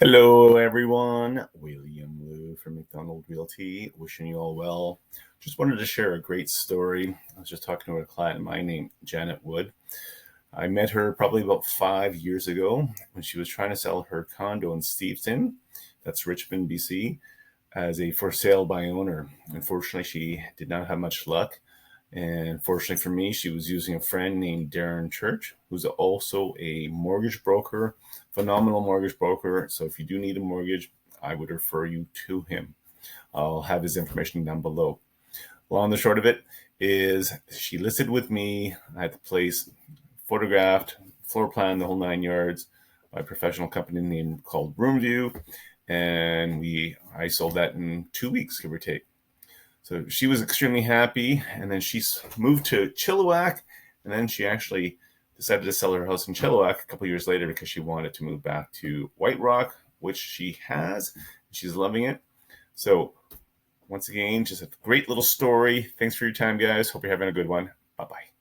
Hello, everyone. William Liu from McDonald Realty, wishing you all well. Just wanted to share a great story. I was just talking to a client of mine named Janet Wood. I met her probably about 5 years ago when she was trying to sell her condo in Steveton, that's Richmond, BC, as a for sale by owner. Unfortunately, she did not have much luck. And fortunately for me, she was using a friend named Darren Church, who's also a mortgage broker, phenomenal mortgage broker. So if you do need a mortgage, I would refer you to him. I'll have his information down below. Long and the short of it is she listed with me. I had the place photographed, floor plan, the whole 9 yards, by a professional company named called Roomview. And I sold that in 2 weeks, give or take. So she was extremely happy, and then she moved to Chilliwack, and then she actually decided to sell her house in Chilliwack a couple years later because she wanted to move back to White Rock, which she has. She's loving it. So once again, just a great little story. Thanks for your time, guys. Hope you're having a good one. Bye-bye.